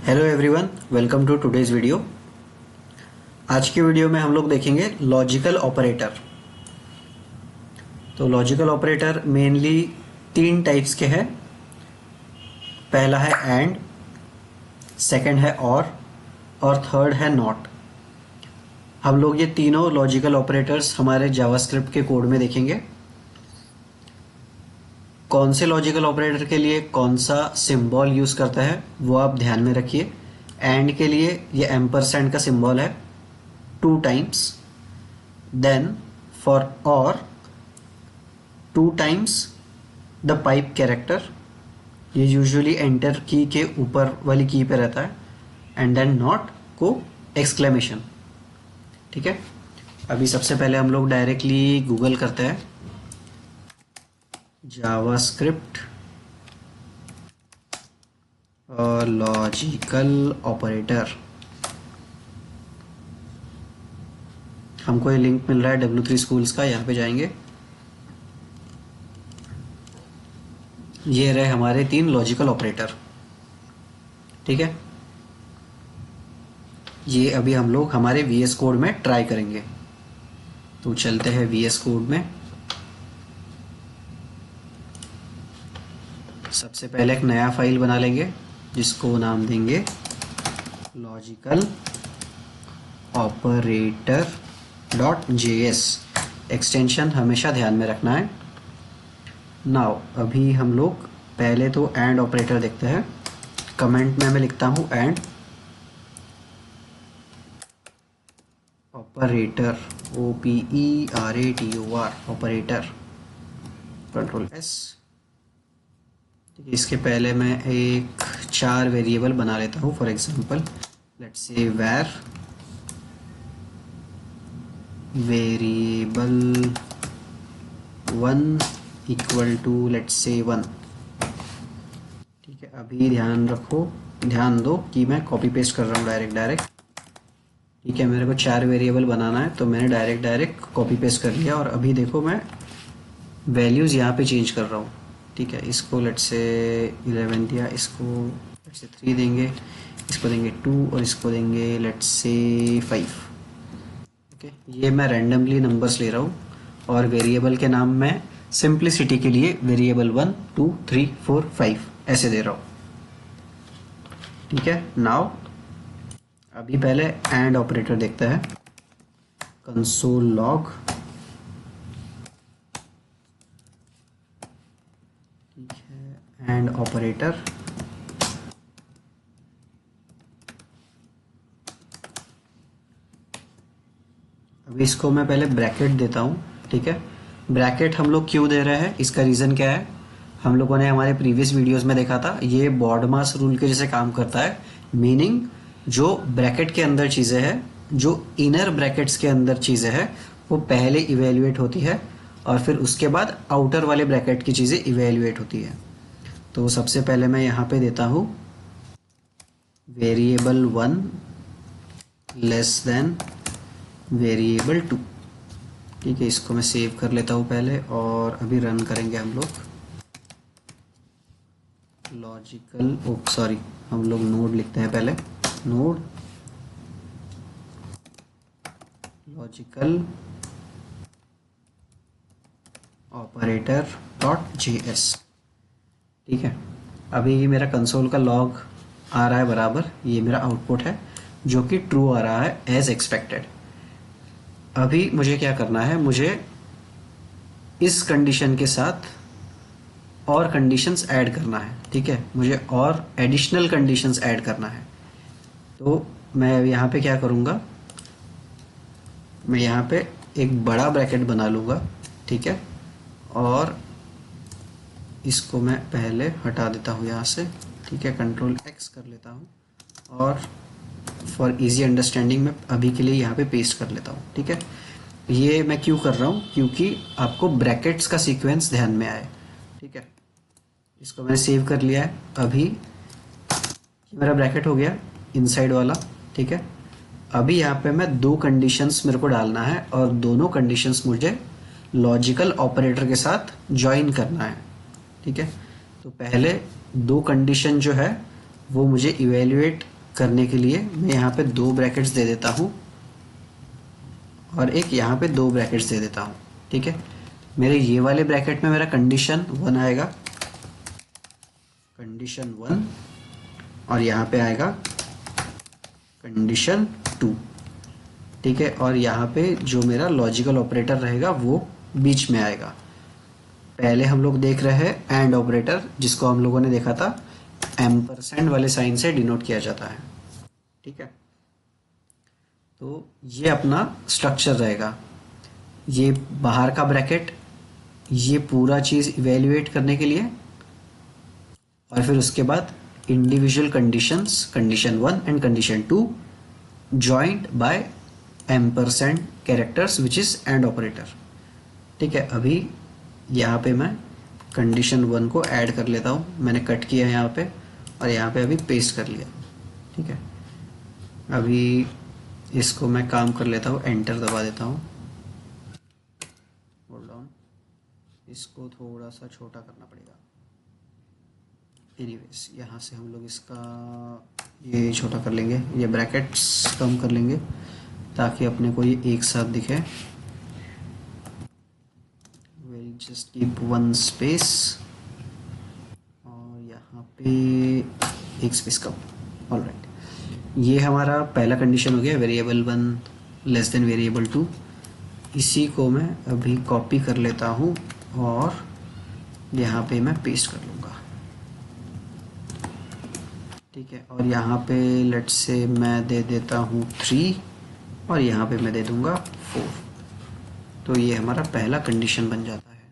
Hello everyone, welcome to today's video. आज की video में हम लोग देखेंगे लॉजिकल ऑपरेटर। तो लॉजिकल ऑपरेटर मेनली तीन टाइप्स के हैं। पहला है एंड, सेकंड है और थर्ड है नॉट। हम लोग ये तीनों लॉजिकल ऑपरेटर्स हमारे जावास्क्रिप्ट के कोड में देखेंगे। कौन से लॉजिकल ऑपरेटर के लिए कौन सा सिंबल यूज़ करता है वो आप ध्यान में रखिए। एंड के लिए ये एम्परसेंड का सिंबल है 2 टाइम्स, देन फॉर और 2 टाइम्स द पाइप कैरेक्टर, ये यूजुअली एंटर की के ऊपर वाली की पे रहता है, एंड देन नॉट को एक्सक्लेमेशन। ठीक है, अभी सबसे पहले हम लोग डायरेक्टली गूगल करते हैं जावास्क्रिप्ट और लॉजिकल ऑपरेटर। हमको ये लिंक मिल रहा है W3 स्कूल्स का, यहाँ पे जाएंगे। ये रहे हमारे 3 लॉजिकल ऑपरेटर। ठीक है, ये अभी हम लोग हमारे VS कोड में ट्राई करेंगे। तो चलते हैं VS कोड में। सबसे पहले एक नया फाइल बना लेंगे जिसको नाम देंगे लॉजिकल ऑपरेटर .js। एक्सटेंशन हमेशा ध्यान में रखना है। नाउ अभी हम लोग पहले तो एंड ऑपरेटर देखते हैं। कमेंट में मैं लिखता हूँ and operator, OPERATOR operator, control S। इसके पहले मैं एक 4 वेरिएबल बना लेता हूँ। For example let's say var variable 1 equal to let's say 1। ठीक है, अभी ध्यान दो कि मैं कॉपी पेस्ट कर रहा हूँ डायरेक्ट। ठीक है, मेरे को 4 वेरिएबल बनाना है तो मैंने डायरेक्ट कॉपी पेस्ट कर लिया। और अभी देखो मैं वैल्यूज़ यहाँ पे चेंज कर रहा हूँ। ठीक है, इसको लेट्स से 11 दिया, इसको लेट्स से 3 देंगे, इसको देंगे 2 और इसको देंगे लेट्स से 5। ओके, ये मैं रैंडमली नंबर्स ले रहा हूँ और वेरिएबल के नाम मैं सिंप्लिसिटी के लिए वेरिएबल 1 2 3 4 5 ऐसे दे रहा हूँ। ठीक है, नाउ अभी पहले एंड ऑपरेटर देखते हैं। कंसोल लॉग, ठीक है, एंड ऑपरेटर। अभी इसको मैं पहले ब्रैकेट देता हूँ। ठीक है, ब्रैकेट हम लोग क्यों दे रहे हैं, इसका रीज़न क्या है, हम लोगों ने हमारे प्रीवियस वीडियोस में देखा था। ये बॉडमास रूल के जैसे काम करता है। मीनिंग जो ब्रैकेट के अंदर चीज़ें हैं, जो इनर ब्रैकेट्स के अंदर चीज़ें हैं, वो पहले इवेल्युएट होती है और फिर उसके बाद आउटर वाले ब्रैकेट की चीज़ें इवेल्युएट होती है। तो सबसे पहले मैं यहाँ पे देता हूँ वेरिएबल 1 लेस देन वेरिएबल 2। ठीक है, इसको मैं सेव कर लेता हूँ पहले और अभी रन करेंगे हम लोग। हम लोग नोड लिखते हैं पहले। Node logical operator .js। ठीक है, अभी ये मेरा कंसोल का लॉग आ रहा है बराबर, ये मेरा आउटपुट है जो कि ट्रू आ रहा है एज एक्सपेक्टेड। अभी मुझे क्या करना है, मुझे इस कंडीशन के साथ और कंडीशंस ऐड करना है। ठीक है, मुझे और एडिशनल कंडीशंस ऐड करना है। तो मैं यहाँ पे क्या करूँगा, मैं यहाँ पे एक बड़ा ब्रैकेट बना लूँगा। ठीक है, और इसको मैं पहले हटा देता हूँ यहाँ से। ठीक है, कंट्रोल X कर लेता हूँ और फॉर इजी अंडरस्टैंडिंग मैं अभी के लिए यहाँ पे पेस्ट कर लेता हूँ। ठीक है, ये मैं क्यों कर रहा हूँ, क्योंकि आपको ब्रैकेट्स का सीक्वेंस ध्यान में आए। ठीक है, इसको मैंने सेव कर लिया है। अभी मेरा ब्रैकेट हो गया इनसाइड वाला। ठीक है, अभी यहाँ पे मैं 2 कंडीशंस मेरे को डालना है और दोनों कंडीशंस मुझे लॉजिकल ऑपरेटर के साथ ज्वाइन करना है। ठीक है, तो पहले 2 कंडीशन जो है वो मुझे इवेल्युएट करने के लिए मैं यहाँ पे 2 ब्रैकेट्स दे देता हूँ और एक यहाँ पे 2 ब्रैकेट्स दे देता हूँ। ठीक है, मेरे ये वाले ब्रैकेट में मेरा कंडीशन 1 आएगा, कंडीशन 1, और यहाँ पे आएगा कंडीशन 2। ठीक है, और यहाँ पे जो मेरा लॉजिकल ऑपरेटर रहेगा वो बीच में आएगा। पहले हम लोग देख रहे हैं एंड ऑपरेटर, जिसको हम लोगों ने देखा था एम्परसेंड वाले साइन से डिनोट किया जाता है। ठीक है, तो ये अपना स्ट्रक्चर रहेगा। ये बाहर का ब्रैकेट, ये पूरा चीज़ इवेल्युएट करने के लिए, और फिर उसके बाद individual conditions, condition 1 and condition 2 joined by ampersand characters which is and operator. ठीक है, अभी यहाँ पे मैं कंडीशन 1 को ऐड कर लेता हूँ। मैंने कट किया यहाँ पे और यहाँ पे अभी पेस्ट कर लिया। ठीक है, अभी इसको मैं काम कर लेता हूँ, एंटर दबा देता हूँ। होल्ड ऑन, इसको थोड़ा सा छोटा करना पड़ेगा। एनीवेज, यहाँ से हम लोग इसका ये छोटा कर लेंगे, ये ब्रैकेट्स कम कर लेंगे ताकि अपने को ये एक साथ दिखे। we'll just keep one space और यहाँ पे एक स्पेस कम। ऑलराइट, ये हमारा पहला कंडीशन हो गया, वेरिएबल 1 लेस देन वेरिएबल 2। इसी को मैं अभी कॉपी कर लेता हूँ और यहाँ पे मैं पेस्ट कर लूँगा। ठीक है, और यहाँ पे लेट्स से मैं दे देता हूँ 3 और यहाँ पे मैं दे दूँगा 4। तो ये हमारा पहला कंडीशन बन जाता है।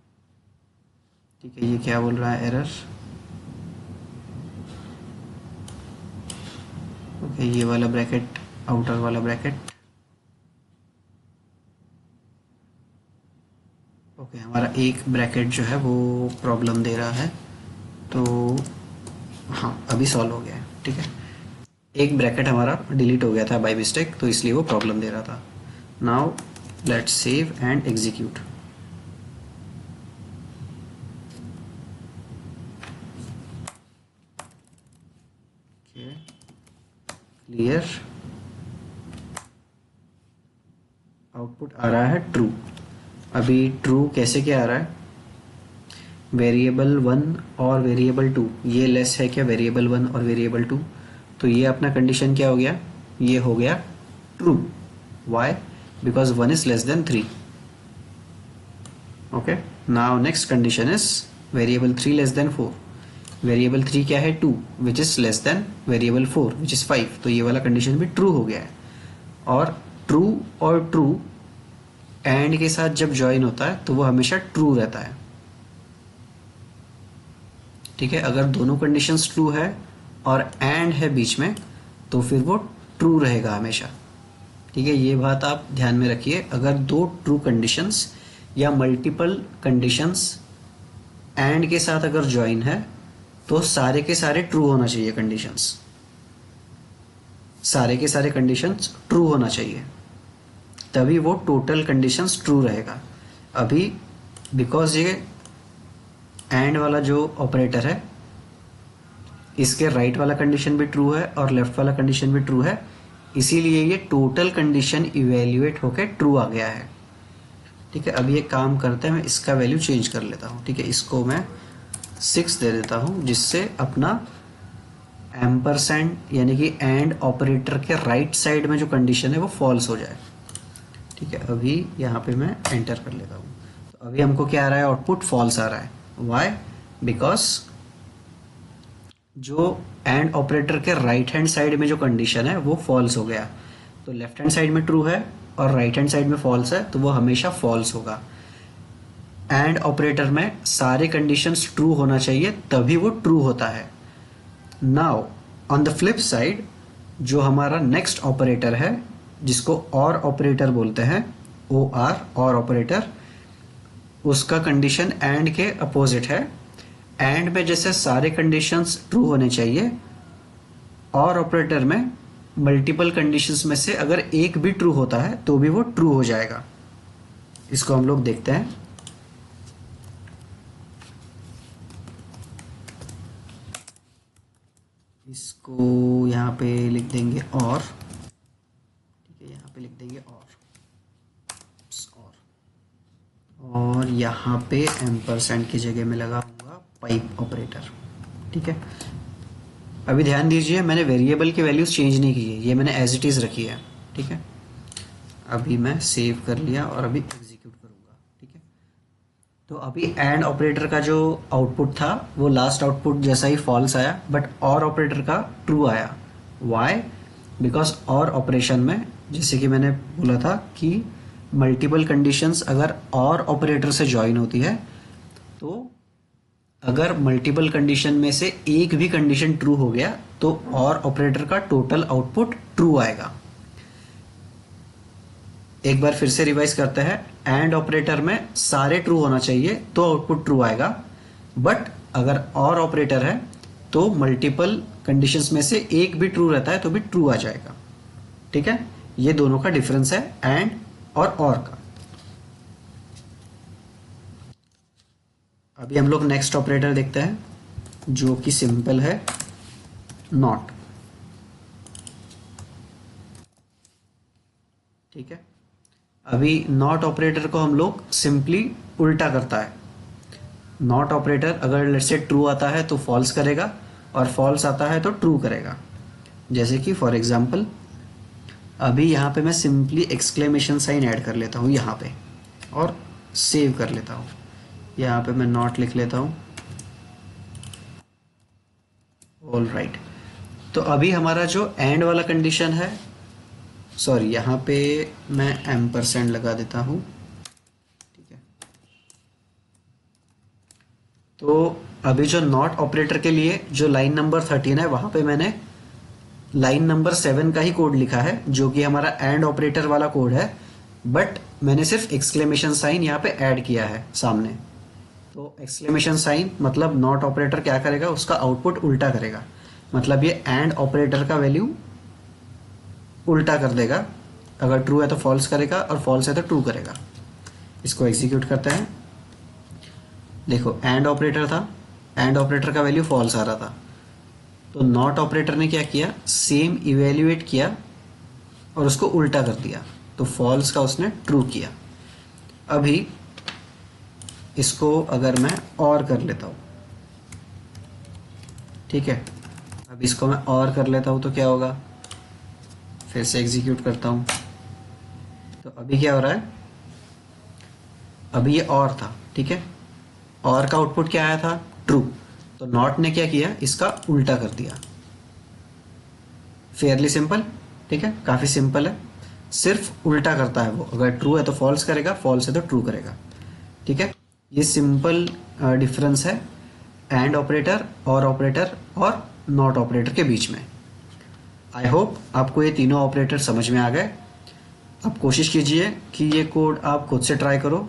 ठीक है, ये क्या बोल रहा है, एरर। ओके, ये वाला ब्रैकेट, आउटर वाला ब्रैकेट। ओके, हमारा एक ब्रैकेट जो है वो प्रॉब्लम दे रहा है, तो हाँ अभी सॉल्व हो गया है। ठीक है, एक ब्रैकेट हमारा डिलीट हो गया था बाय मिस्टेक, तो इसलिए वो प्रॉब्लम दे रहा था। Now let's save and execute. Clear, output आ रहा है ट्रू। अभी ट्रू कैसे क्या आ रहा है, वेरिएबल 1 और वेरिएबल 2 ये लेस है क्या वेरिएबल 1 और वेरिएबल 2, तो ये अपना कंडीशन क्या हो गया, ये हो गया true. Why, because 1 is less than 3। Okay, now next condition is variable 3 less than 4। Variable 3 क्या है, 2, which is less than variable 4 which is 5। तो ये वाला कंडीशन भी ट्रू हो गया है। और ट्रू एंड के साथ जब ज्वाइन होता है तो वो हमेशा ट्रू रहता है। ठीक है, अगर दोनों कंडीशंस ट्रू है और एंड है बीच में तो फिर वो ट्रू रहेगा हमेशा। ठीक है, ये बात आप ध्यान में रखिए। अगर 2 ट्रू कंडीशंस या मल्टीपल कंडीशंस एंड के साथ अगर ज्वाइन है तो सारे के सारे ट्रू होना चाहिए कंडीशंस, सारे के सारे कंडीशंस ट्रू होना चाहिए, तभी वो टोटल कंडीशंस ट्रू रहेगा। अभी बिकॉज ये एंड वाला जो ऑपरेटर है इसके राइट वाला कंडीशन भी ट्रू है और लेफ्ट वाला कंडीशन भी ट्रू है, इसीलिए ये टोटल कंडीशन इवेल्युएट होकर ट्रू आ गया है। ठीक है, अभी एक काम करते हैं, मैं इसका वैल्यू चेंज कर लेता हूँ। ठीक है, इसको मैं 6 दे देता हूँ, जिससे अपना एम्परसेंड यानी कि एंड ऑपरेटर के राइट साइड में जो कंडीशन है वो फॉल्स हो जाए। ठीक है, अभी यहाँ पे मैं एंटर कर लेता हूँ, तो अभी हमको क्या आ रहा है, आउटपुट फॉल्स आ रहा है। वाई, बिकॉज जो एंड ऑपरेटर के राइट हैंड साइड में जो कंडीशन है वो फॉल्स हो गया। तो लेफ्ट हैंड साइड में ट्रू है और राइट हैंड साइड में फॉल्स है, तो वो हमेशा फॉल्स होगा। एंड ऑपरेटर में सारे कंडीशंस ट्रू होना चाहिए तभी वो ट्रू होता है। Now on the flip side जो हमारा नेक्स्ट ऑपरेटर है जिसको और ऑपरेटर बोलते हैं, ओ आर और ऑपरेटर, उसका कंडीशन एंड के अपोजिट है। एंड में जैसे सारे कंडीशंस ट्रू होने चाहिए, और ऑपरेटर में मल्टीपल कंडीशंस में से अगर एक भी ट्रू होता है तो भी वो ट्रू हो जाएगा। इसको हम लोग देखते हैं। इसको यहाँ पे लिख देंगे और, ठीक है, यहाँ पे लिख देंगे और यहाँ पे एम्परसेंड की जगह में लगाऊंगा पाइप ऑपरेटर। ठीक है, अभी ध्यान दीजिए मैंने वेरिएबल की वैल्यूज चेंज नहीं की है, ये मैंने एज इट इज़ रखी है। ठीक है, अभी मैं सेव कर लिया और अभी एग्जीक्यूट करूँगा। ठीक है, तो अभी एंड ऑपरेटर का जो आउटपुट था वो लास्ट आउटपुट जैसा ही फॉल्स आया, बट और ऑपरेटर का ट्रू आया। वाई? बिकॉज और ऑपरेशन में जैसे कि मैंने बोला था कि मल्टीपल कंडीशंस अगर और ऑपरेटर से ज्वाइन होती है, तो अगर मल्टीपल कंडीशन में से एक भी कंडीशन ट्रू हो गया तो और ऑपरेटर का टोटल आउटपुट ट्रू आएगा। एक बार फिर से रिवाइज करते हैं, एंड ऑपरेटर में सारे ट्रू होना चाहिए तो आउटपुट ट्रू आएगा, बट अगर और ऑपरेटर है तो मल्टीपल कंडीशंस में से एक भी ट्रू रहता है तो भी ट्रू आ जाएगा। ठीक है, ये दोनों का डिफरेंस है एंड और का। अभी हम लोग नेक्स्ट ऑपरेटर देखते हैं जो कि सिंपल है, नॉट। ठीक है, अभी नॉट ऑपरेटर को हम लोग सिंपली उल्टा करता है। नॉट ऑपरेटर अगर लेट्स से ट्रू आता है तो फॉल्स करेगा और फॉल्स आता है तो ट्रू करेगा। जैसे कि फॉर एग्जांपल अभी यहाँ पे मैं सिंपली एक्सक्लेमेशन साइन ऐड कर लेता हूँ यहाँ पे और सेव कर लेता हूँ। यहाँ पे मैं नॉट लिख लेता हूँ। ऑल राइट, तो अभी हमारा जो एंड वाला कंडीशन है, सॉरी यहाँ पे मैं एम्परसेंड लगा देता हूँ। ठीक है, तो अभी जो नॉट ऑपरेटर के लिए जो लाइन नंबर 13 है वहाँ पे मैंने लाइन नंबर 7 का ही कोड लिखा है जो कि हमारा एंड ऑपरेटर वाला कोड है, बट मैंने सिर्फ एक्सक्लेमेशन साइन यहाँ पे ऐड किया है सामने। तो एक्सक्लेमेशन साइन मतलब नॉट ऑपरेटर क्या करेगा, उसका आउटपुट उल्टा करेगा, मतलब ये एंड ऑपरेटर का वैल्यू उल्टा कर देगा। अगर ट्रू है तो फॉल्स करेगा और फॉल्स है तो ट्रू करेगा। इसको एग्जीक्यूट करते हैं। देखो एंड ऑपरेटर था, एंड ऑपरेटर का वैल्यू फॉल्स आ रहा था, तो नॉट ऑपरेटर ने क्या किया, सेम इवेल्युएट किया और उसको उल्टा कर दिया, तो फॉल्स का उसने ट्रू किया। अभी इसको अगर मैं और कर लेता हूँ, ठीक है, अब इसको मैं और कर लेता हूँ तो क्या होगा, फिर से एग्जीक्यूट करता हूँ तो अभी क्या हो रहा है, अभी ये और था। ठीक है, और का आउटपुट क्या आया था, ट्रू, तो नॉट ने क्या किया, इसका उल्टा कर दिया। Fairlie simple. ठीक है, काफ़ी सिंपल है, सिर्फ उल्टा करता है वो, अगर ट्रू है तो फॉल्स करेगा, फॉल्स है तो ट्रू करेगा। ठीक है, ये सिंपल डिफरेंस है एंड ऑपरेटर और नॉट ऑपरेटर के बीच में। आई होप आपको ये तीनों ऑपरेटर समझ में आ गए। आप कोशिश कीजिए कि ये कोड आप खुद से ट्राई करो।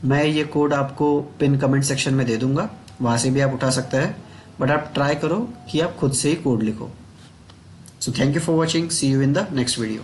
मैं ये कोड आपको पिन कमेंट सेक्शन में दे दूंगा, वहाँ से भी आप उठा सकते हैं, बट आप ट्राई करो कि आप खुद से ही कोड लिखो। So thank you for watching, see you in the next video.